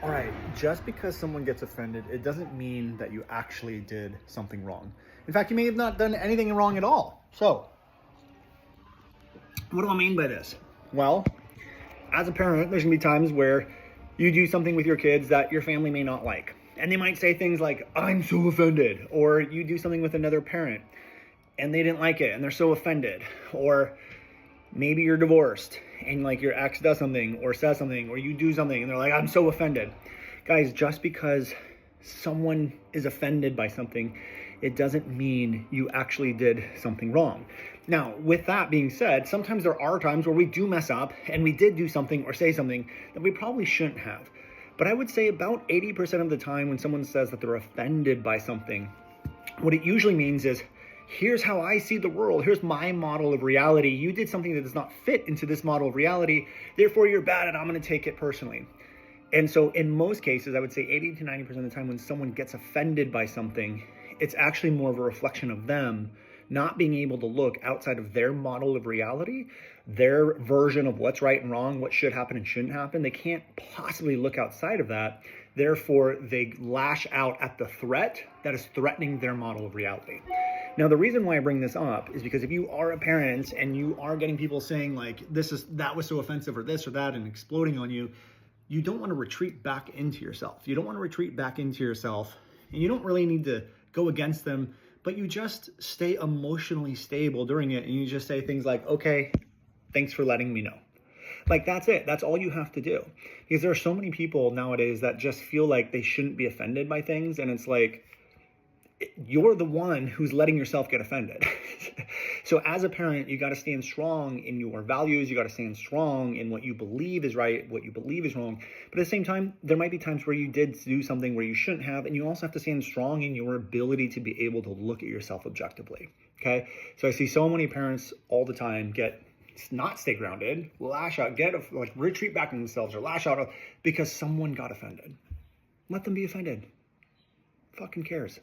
All right, just because someone gets offended, it doesn't mean that you actually did something wrong. In fact, you may have not done anything wrong at all. So, what do I mean by this? Well, as a parent, there's gonna be times where you do something with your kids that your family may not like. And they might say things like, I'm so offended. Or you do something with another parent and they didn't like it and they're so offended. Or maybe you're divorced and like your ex does something or says something or you do something and they're like, I'm so offended. Guys, just because someone is offended by something, it doesn't mean you actually did something wrong. Now, with that being said, sometimes there are times where we do mess up and we did do something or say something that we probably shouldn't have. But I would say about 80% of the time when someone says that they're offended by something, what it usually means is, here's how I see the world. Here's my model of reality. You did something that does not fit into this model of reality. Therefore, you're bad and I'm going to take it personally. And so in most cases, I would say 80 to 90% of the time when someone gets offended by something, it's actually more of a reflection of them not being able to look outside of their model of reality, their version of what's right and wrong, what should happen and shouldn't happen. They can't possibly look outside of that. Therefore, they lash out at the threat that is threatening their model of reality. Now, the reason why I bring this up is because if you are a parent and you are getting people saying like, that was so offensive or this or that and exploding on you, you don't want to retreat back into yourself. You don't want to retreat back into yourself, and you don't really need to go against them, but you just stay emotionally stable during it, and you just say things like, okay, thanks for letting me know. Like, that's it. That's all you have to do. Because there are so many people nowadays that just feel like they shouldn't be offended by things, and it's like, you're the one who's letting yourself get offended. So as a parent, you got to stand strong in your values. You got to stand strong in what you believe is right, what you believe is wrong. But at the same time, there might be times where you did do something where you shouldn't have, and you also have to stand strong in your ability to be able to look at yourself objectively. Okay. So I see so many parents all the time not stay grounded, lash out, retreat back in themselves or lash out because someone got offended. Let them be offended. Fucking cares.